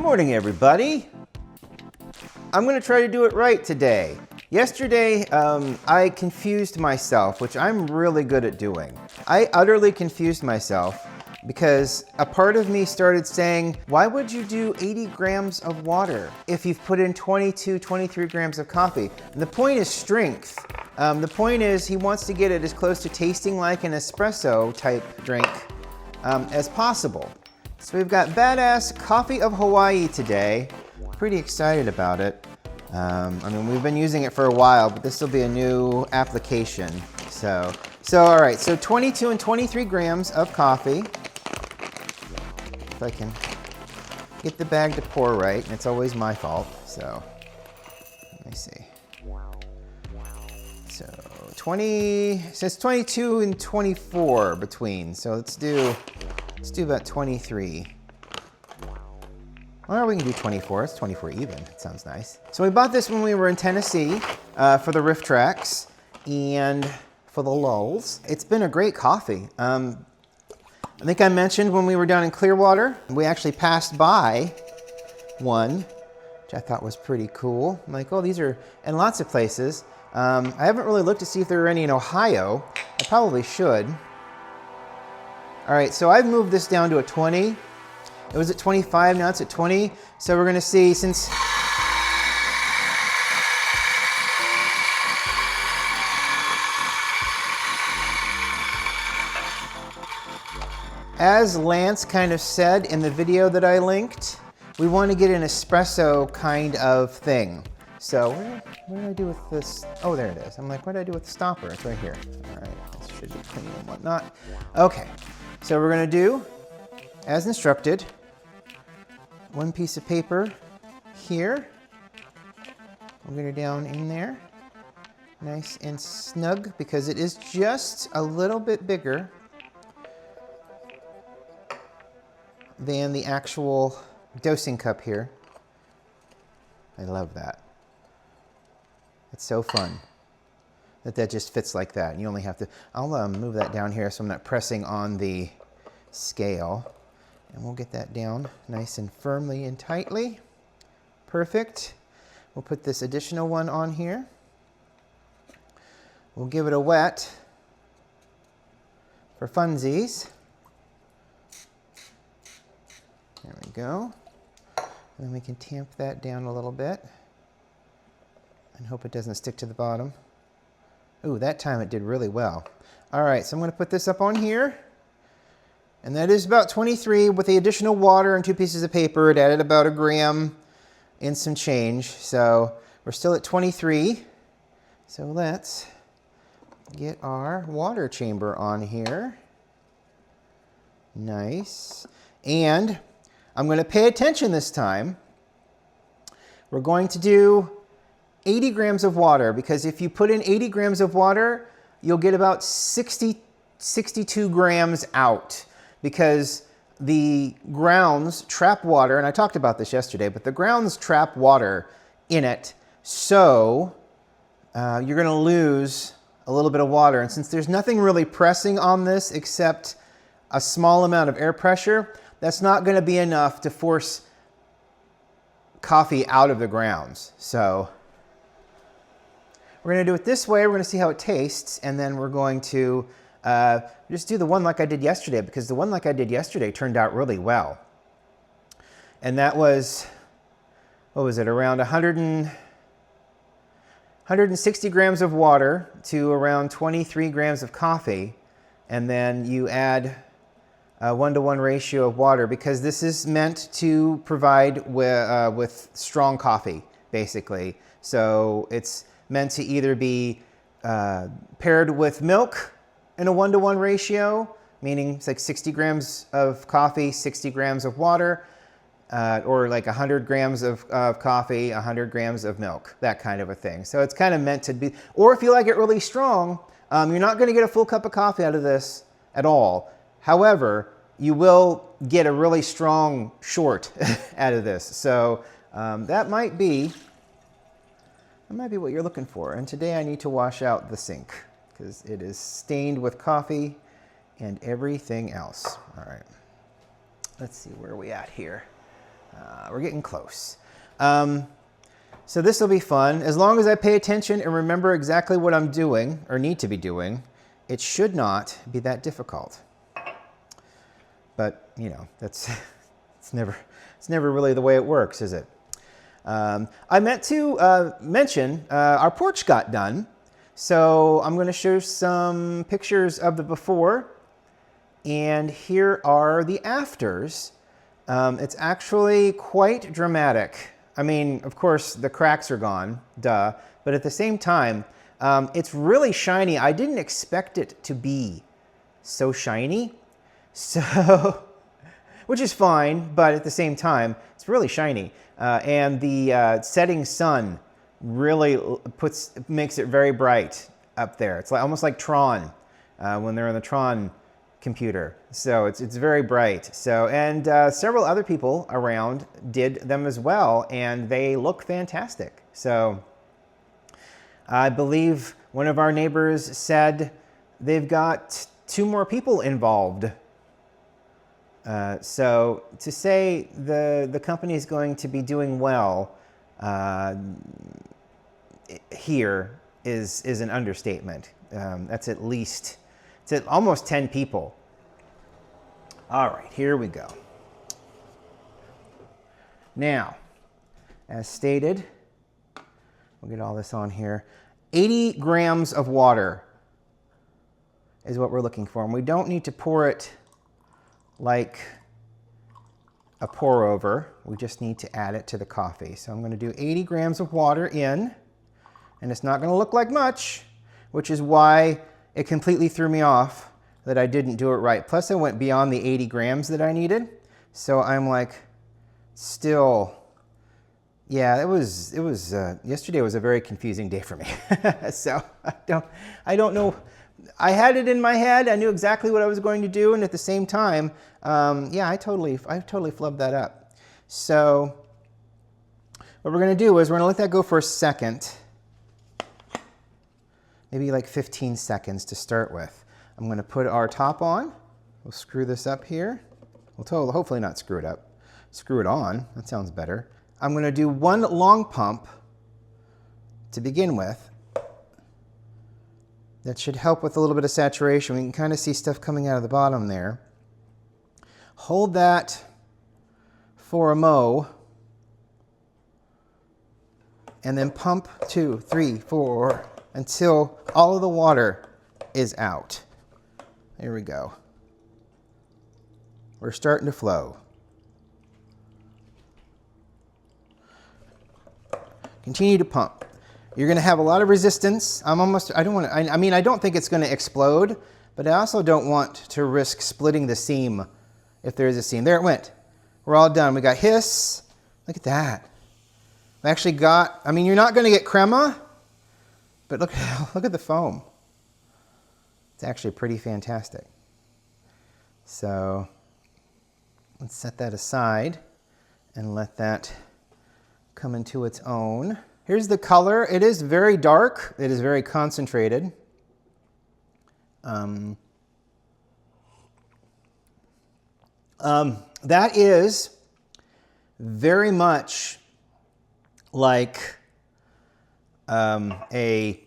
morning, everybody. I'm going to try to do it right today. Yesterday, I confused myself, which I'm really good at doing. I utterly confused myself because a part of me started saying, why would you do 80 grams of water if you've put in 22, 23 grams of coffee? And the point is strength. The point is he wants to get it as close to tasting like an espresso type drink as possible. So we've got Badass Coffee of Hawaii today. Pretty excited about it. I mean, we've been using it for a while, but this will be a new application. So all right, so 22 and 23 grams of coffee. If I can get the bag to pour right, and it's always my fault, so let me see. So 20, says 22 and 24 between, so let's do about 23. Or we can do 24, it's 24 even, it sounds nice. So we bought this when we were in Tennessee for the riff tracks and for the lulls. It's been a great coffee. I think I mentioned when we were down in Clearwater, we actually passed by one, which I thought was pretty cool. I'm like, oh, these are in lots of places. I haven't really looked to see if there are any in Ohio. I probably should. All right, so I've moved this down to a 20. It was at 25, now it's at 20. So we're gonna see, since as Lance kind of said in the video that I linked, we want to get an espresso kind of thing. So what did I do with this? Oh, there it is. I'm like, what did I do with the stopper? It's right here. All right, this should be clean and whatnot. Okay, so we're gonna do, as instructed, one piece of paper here. We'll get her down in there, nice and snug, because it is just a little bit bigger than the actual dosing cup here. I love that. It's so fun that just fits like that. You only have to, I'll move that down here so I'm not pressing on the scale. And we'll get that down nice and firmly and tightly. Perfect. We'll put this additional one on here. We'll give it a wet for funsies. There we go. And then we can tamp that down a little bit and hope it doesn't stick to the bottom. Ooh, that time it did really well. All right, so I'm going to put this up on here. And that is about 23 with the additional water and 2 pieces of paper. It added about a gram and some change. So we're still at 23. So let's get our water chamber on here. Nice. And I'm going to pay attention this time. We're going to do 80 grams of water, because if you put in 80 grams of water, you'll get about 62 grams out. Because the grounds trap water, and I talked about this yesterday, but the grounds trap water in it, so you're going to lose a little bit of water. And since there's nothing really pressing on this except a small amount of air pressure, that's not going to be enough to force coffee out of the grounds. So we're going to do it this way. We're going to see how it tastes, and then we're going to just do the one like I did yesterday, because the one like I did yesterday turned out really well. And that was, what was it, around 160 grams of water to around 23 grams of coffee. And then you add a 1-to-1 ratio of water, because this is meant to provide with strong coffee, basically. So it's meant to either be paired with milk in a 1-to-1 ratio, meaning it's like 60 grams of coffee, 60 grams of water, or like 100 grams of coffee, 100 grams of milk, that kind of a thing. So it's kind of meant to be, or if you like it really strong, you're not going to get a full cup of coffee out of this at all. However, you will get a really strong short out of this. So that might be what you're looking for. And today I need to wash out the sink, because it is stained with coffee and everything else. All right, let's see where we at here. We're getting close. So this will be fun. As long as I pay attention and remember exactly what I'm doing or need to be doing, it should not be that difficult. But, you know, it's never really the way it works, is it? I meant to mention our porch got done. So I'm going to show some pictures of the before. And here are the afters. It's actually quite dramatic. I mean, of course, the cracks are gone, duh. But at the same time, it's really shiny. I didn't expect it to be so shiny. So, which is fine, but at the same time, it's really shiny. And the setting sun really makes it very bright up there. It's like, almost like Tron, when they're in the Tron computer. So it's very bright. So, and several other people around did them as well, and they look fantastic. So I believe one of our neighbors said they've got 2 more people involved. So to say the company is going to be doing well here is an understatement. That's at least, it's at almost 10 people. All right, here we go. Now, as stated, we'll get all this on here. 80 grams of water is what we're looking for. And we don't need to pour it like a pour over. We just need to add it to the coffee. So I'm going to do 80 grams of water in, and it's not going to look like much, which is why it completely threw me off that I didn't do it right. Plus I went beyond the 80 grams that I needed. So I'm like, still, yeah, yesterday was a very confusing day for me. So I don't know. I had it in my head. I knew exactly what I was going to do. And at the same time, yeah, I totally flubbed that up. So what we're going to do is we're going to let that go for a second. Maybe like 15 seconds to start with. I'm going to put our top on. We'll screw this up here. We'll hopefully not screw it up. Screw it on. That sounds better. I'm going to do 1 long pump to begin with. That should help with a little bit of saturation. We can kind of see stuff coming out of the bottom there. Hold that for a mo. And then pump 2, 3, 4 until all of the water is out. There we go. We're starting to flow. Continue to pump. You're going to have a lot of resistance. I don't think it's going to explode, but I also don't want to risk splitting the seam if there is a seam. There it went. We're all done. We got hiss. Look at that. We actually got, I mean, you're not going to get crema, but look at the foam. It's actually pretty fantastic. So let's set that aside and let that come into its own. Here's the color. It is very dark. It is very concentrated. That is very much like a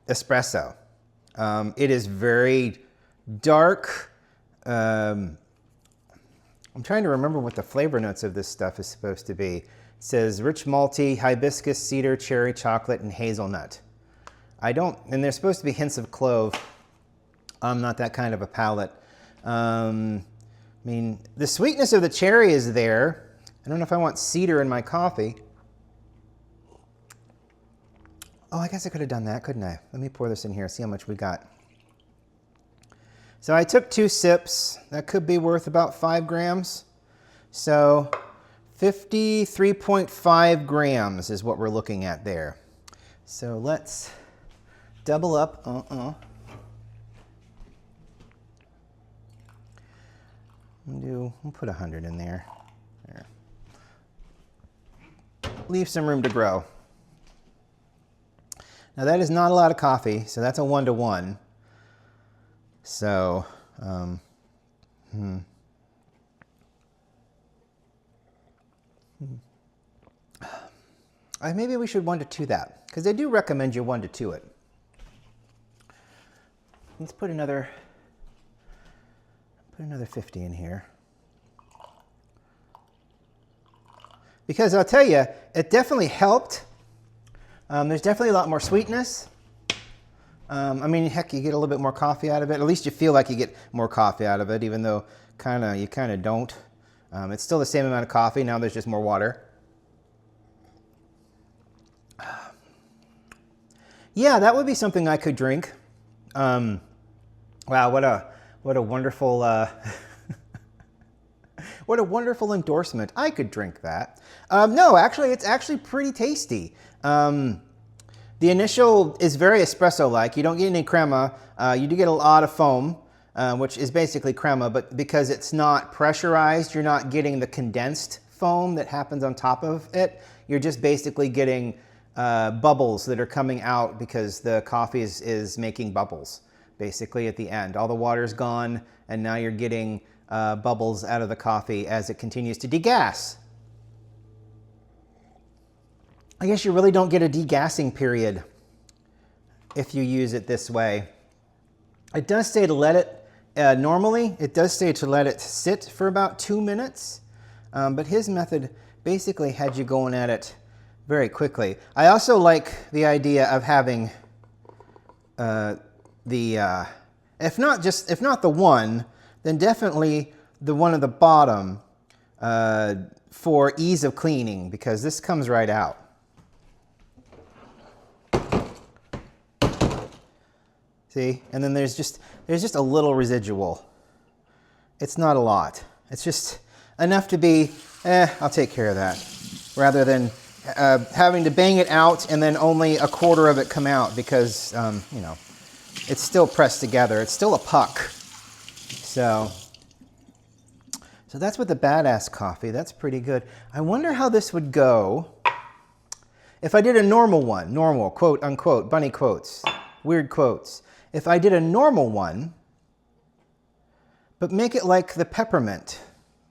espresso. It is very dark. I'm trying to remember what the flavor notes of this stuff is supposed to be. It says rich malty, hibiscus, cedar, cherry, chocolate, and hazelnut. And there's supposed to be hints of clove. I'm not that kind of a palate. I mean, the sweetness of the cherry is there. I don't know if I want cedar in my coffee. Oh, I guess I could have done that, couldn't I? Let me pour this in here, see how much we got. So I took 2 sips. That could be worth about 5 grams. So 53.5 grams is what we're looking at there. So let's double up. We'll put 100 in there. There. Leave some room to grow. Now that is not a lot of coffee, so that's a 1-to-1. So, Maybe we should 1 to 2 that, because they do recommend you 1 to 2 it. Let's put another 50 in here. Because I'll tell you, it definitely helped. There's definitely a lot more sweetness. I mean, heck, you get a little bit more coffee out of it. At least you feel like you get more coffee out of it, even though you kind of don't. It's still the same amount of coffee. Now there's just more water. Yeah, that would be something I could drink. Wow, what a wonderful what a wonderful endorsement. I could drink that. No, actually, it's actually pretty tasty. The initial is very espresso-like. You don't get any crema. You do get a lot of foam, which is basically crema, but because it's not pressurized, you're not getting the condensed foam that happens on top of it. You're just basically getting bubbles that are coming out because the coffee is making bubbles, basically, at the end. All the water's gone, and now you're getting bubbles out of the coffee as it continues to degas. I guess you really don't get a degassing period if you use it this way. It does say to let it, normally, it does say to let it sit for about 2 minutes, but his method basically had you going at it very quickly. I also like the idea of having if not the one, then definitely the one at the bottom for ease of cleaning, because this comes right out. See, and then there's just a little residual. It's not a lot. It's just enough to be, I'll take care of that, rather than having to bang it out and then only a quarter of it come out, because you know, it's still pressed together. It's still a puck. So that's with the Badass coffee. That's pretty good. I wonder how this would go if I did a normal one. Normal, quote unquote, bunny quotes, weird quotes. If I did a normal one, but make it like the peppermint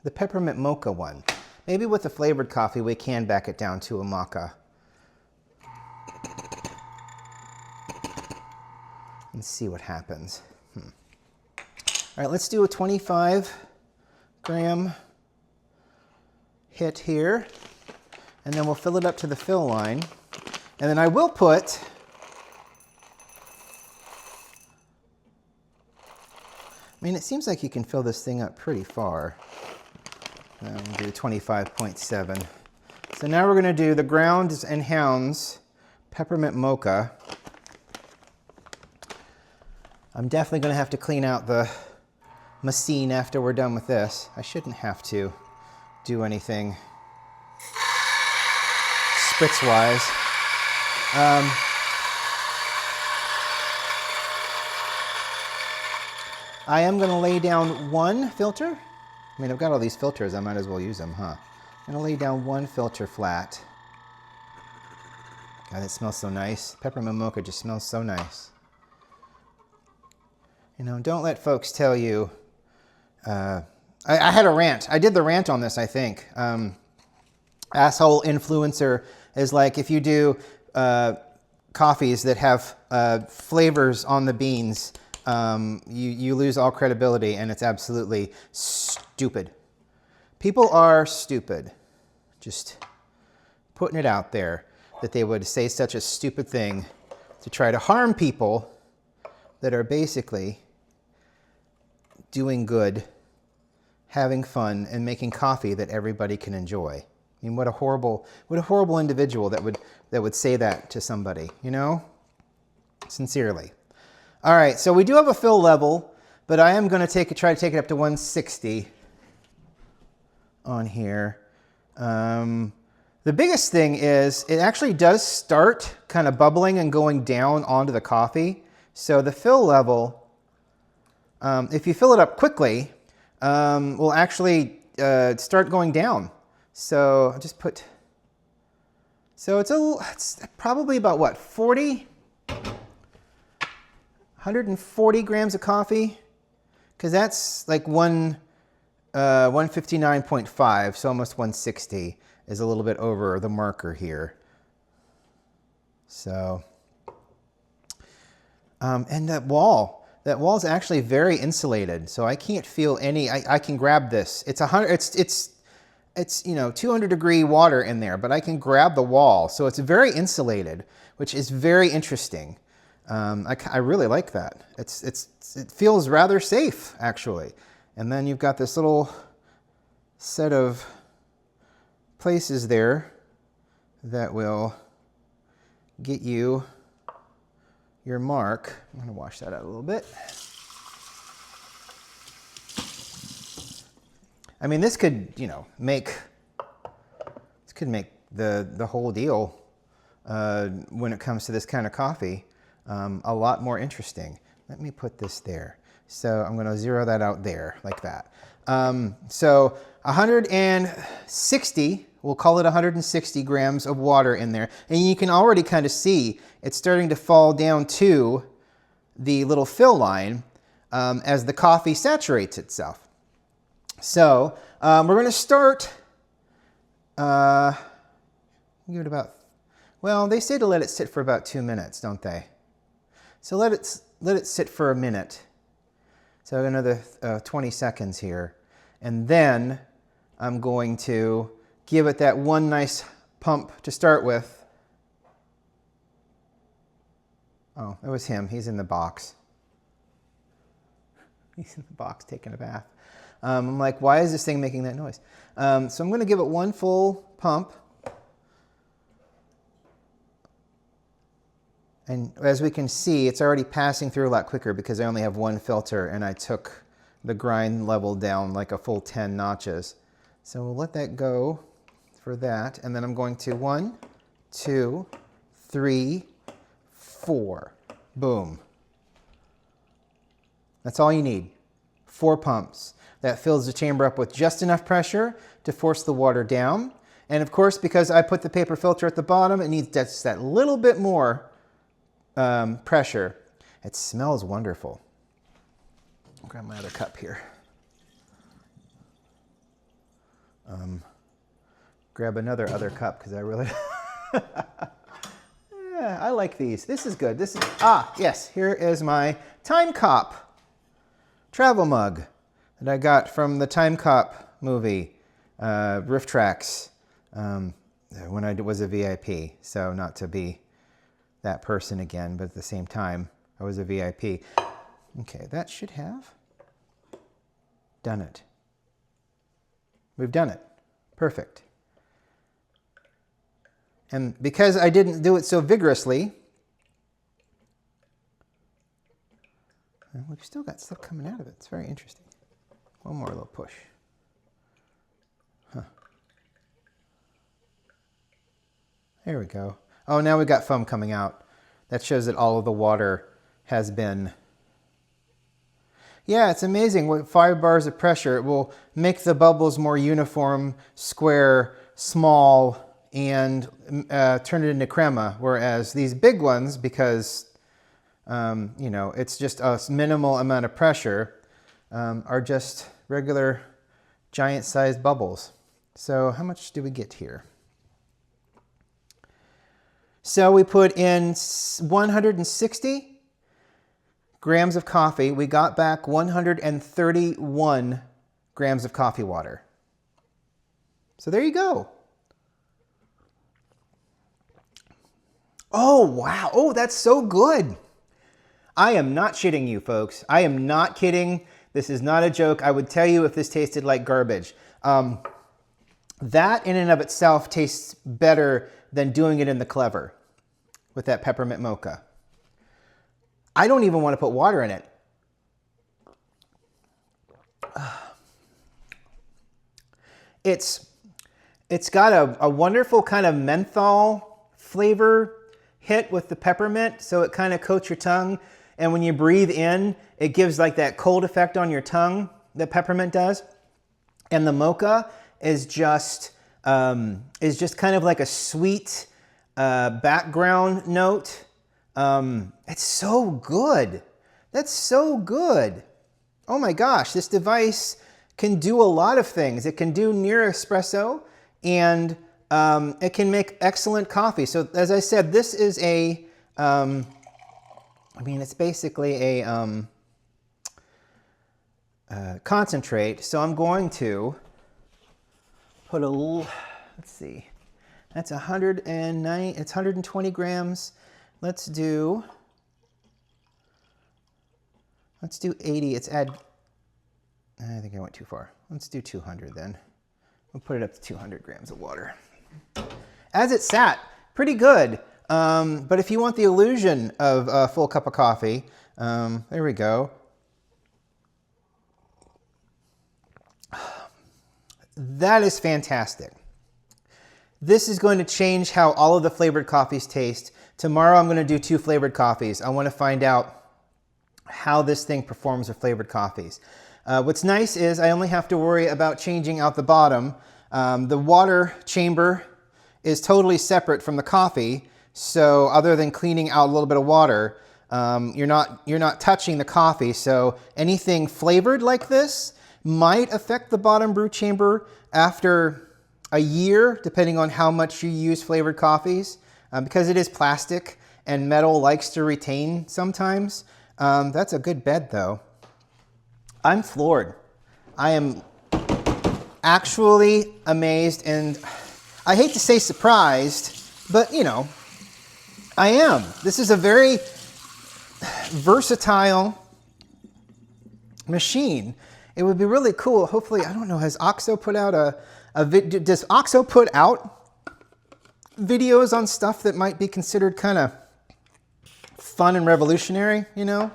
mocha one. Maybe with the flavored coffee, we can back it down to a maca. And see what happens. All right, let's do a 25-gram hit here, and then we'll fill it up to the fill line. And then I will put I mean, it seems like you can fill this thing up pretty far. We'll do 25.7. So now we're going to do the Grounds and Hounds Peppermint Mocha. I'm definitely going to have to clean out the machine after we're done with this. I shouldn't have to do anything spritz-wise. I am going to lay down one filter. I mean, I've got all these filters. I might as well use them, huh? I'm going to lay down one filter flat. God, it smells so nice. Peppermint mocha just smells so nice. You know, don't let folks tell you. I had a rant. I did the rant on this, I think. Asshole influencer is like if you do coffees that have flavors on the beans, you lose all credibility, and it's absolutely stupid. People are stupid. Just putting it out there that they would say such a stupid thing to try to harm people that are basically doing good, having fun, and making coffee that everybody can enjoy. I mean, what a horrible individual that would say that to somebody, you know? Sincerely. All right, so we do have a fill level, but I am going to try to take it up to 160 on here. The biggest thing is it actually does start kind of bubbling and going down onto the coffee. So the fill level, if you fill it up quickly, will actually start going down. So I'll just put, so it's probably about what, 140 grams of coffee? Because that's like 159.5, so almost 160 is a little bit over the marker here. So, and that wall's actually very insulated, so I can't feel any. I can grab this. It's 100. It's 200-degree water in there, but I can grab the wall, so it's very insulated, which is very interesting. I really like that. It feels rather safe, actually. And then you've got this little set of places there that will get you your mark. I'm going to wash that out a little bit. I mean, this could, make the whole deal when it comes to this kind of coffee a lot more interesting. Let me put this there. So I'm going to zero that out there like that. So 160, we'll call it 160 grams of water in there. And you can already kind of see it's starting to fall down to the little fill line as the coffee saturates itself. So we're going to start, give it about, well, they say to let it sit for about 2 minutes, don't they? So let it sit for a minute. So another 20 seconds here. And then I'm going to give it that one nice pump to start with. Oh, it was him. He's in the box. He's in the box taking a bath. I'm like, why is this thing making that noise? So I'm going to give it one full pump. And as we can see, it's already passing through a lot quicker because I only have one filter and I took the grind level down like a full 10 notches. So we'll let that go for that. And then I'm going to 1, 2, 3, 4. Boom. That's all you need. 4 pumps. That fills the chamber up with just enough pressure to force the water down. And of course, because I put the paper filter at the bottom, it needs just that little bit more pressure. It smells wonderful. I'll grab my other cup here. Grab another cup because I really, yeah, I like these. This is good. This is, yes, here is my Time Cop travel mug that I got from the Time Cop movie, Riff Tracks, when I was a VIP. So not to be that person again, but at the same time, I was a VIP. Okay, that should have done it. We've done it. Perfect. And because I didn't do it so vigorously, we've still got stuff coming out of it. It's very interesting. One more little push. Huh. There we go. Oh, now we got foam coming out. That shows that all of the water has been... Yeah, it's amazing. With 5 bars of pressure, it will make the bubbles more uniform, square, small, and turn it into crema. Whereas these big ones, because it's just a minimal amount of pressure, are just regular giant-sized bubbles. So how much do we get here? So we put in 160 grams of coffee. We got back 131 grams of coffee water. So there you go. Oh, wow. Oh, that's so good. I am not shitting you, folks. I am not kidding. This is not a joke. I would tell you if this tasted like garbage. That in and of itself tastes better than doing it in the Clever with that peppermint mocha. I don't even want to put water in it. It's got a wonderful kind of menthol flavor hit with the peppermint, so it kind of coats your tongue, and when you breathe in, it gives like that cold effect on your tongue that peppermint does. And the mocha is just kind of like a sweet background note. It's so good. That's so good. Oh my gosh, this device can do a lot of things. It can do near espresso, and it can make excellent coffee. So as I said, this is a, I mean, it's basically a concentrate. So I'm going to put a little, let's see, that's 109, it's 120 grams. Let's do 80. It's add, I think I went too far. Let's do 200 then. We'll put it up to 200 grams of water. As it sat, pretty good. But if you want the illusion of a full cup of coffee, there we go. That is fantastic. This is going to change how all of the flavored coffees taste. Tomorrow I'm going to do 2 flavored coffees. I want to find out how this thing performs with flavored coffees. What's nice is I only have to worry about changing out the bottom. The water chamber is totally separate from the coffee, so other than cleaning out a little bit of water, you're not touching the coffee. So anything flavored like this might affect the bottom brew chamber after a year, depending on how much you use flavored coffees, because it is plastic and metal likes to retain sometimes. That's a good bet though. I'm floored. I am actually amazed, and I hate to say surprised, but you know, I am. This is a very versatile machine. It would be really cool. Hopefully, I don't know, has OXO put out does OXO put out videos on stuff that might be considered kind of fun and revolutionary, you know?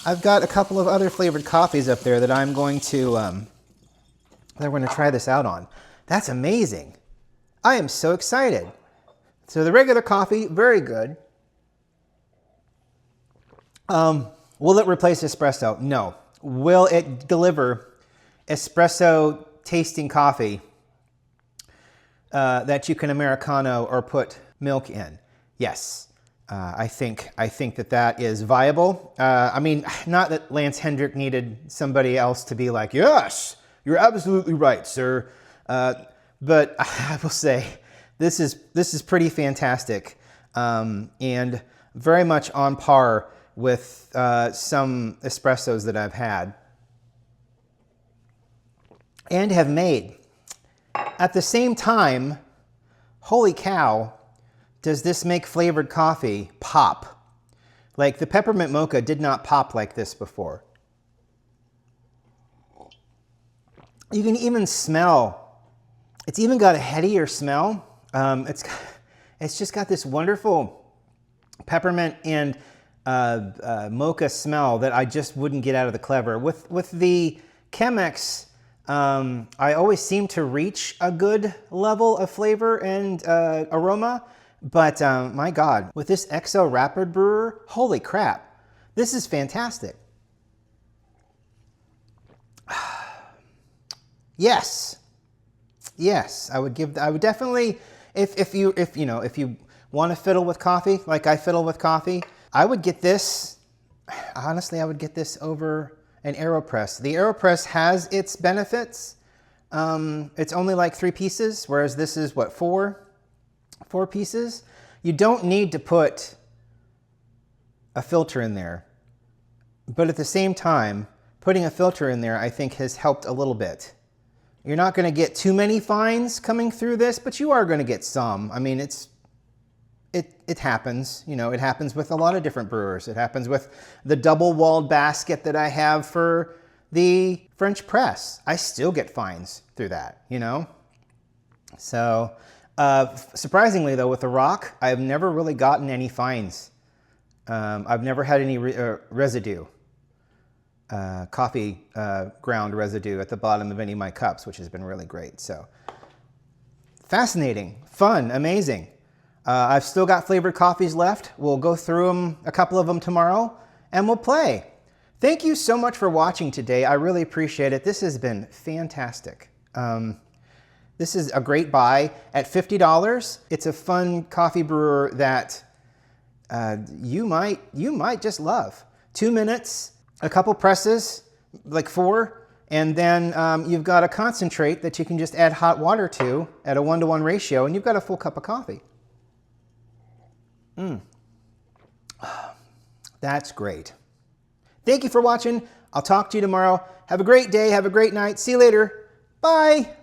I've got a couple of other flavored coffees up there that I'm going to try this out on. That's amazing. I am so excited. So the regular coffee, very good. Will it replace espresso? No. Will it deliver espresso tasting coffee that you can Americano or put milk in? Yes. I think that is viable. I mean, not that Lance Hendricks needed somebody else to be like, yes, you're absolutely right, sir. But I will say, this is pretty fantastic, and very much on par with some espressos that I've had and have made. At the same time, holy cow, does this make flavored coffee pop? Like the peppermint mocha did not pop like this before. You can even smell, it's even got a headier smell. It's just got this wonderful peppermint and mocha smell that I just wouldn't get out of the Clever. With the Chemex, I always seem to reach a good level of flavor and aroma. But my God, with this OXO Rapid Brewer, holy crap, this is fantastic. Yes, I would definitely, if you want to fiddle with coffee like I fiddle with coffee, I would get this. Honestly, I would get this over an Aeropress. The Aeropress has its benefits. It's only like 3 pieces, whereas this is what, 4 pieces. You don't need to put a filter in there, but at the same time, putting a filter in there I think has helped a little bit. You're not going to get too many fines coming through this, but you are going to get some. I mean, it happens. You know, it happens with a lot of different brewers. It happens with the double-walled basket that I have for the French press. I still get fines through that, you know? So, surprisingly though, with the Rock, I've never really gotten any fines. I've never had any residue, coffee ground residue at the bottom of any of my cups, which has been really great. So, fascinating, fun, amazing. I've still got flavored coffees left. We'll go through them, a couple of them tomorrow, and we'll play. Thank you so much for watching today. I really appreciate it. This has been fantastic. This is a great buy at $50. It's a fun coffee brewer that you might just love. 2 minutes, a couple presses, like 4, And then you've got a concentrate that you can just add hot water to at a 1-to-1 ratio, and you've got a full cup of coffee. That's great. Thank you for watching. I'll talk to you tomorrow. Have a great day. Have a great night. See you later. Bye.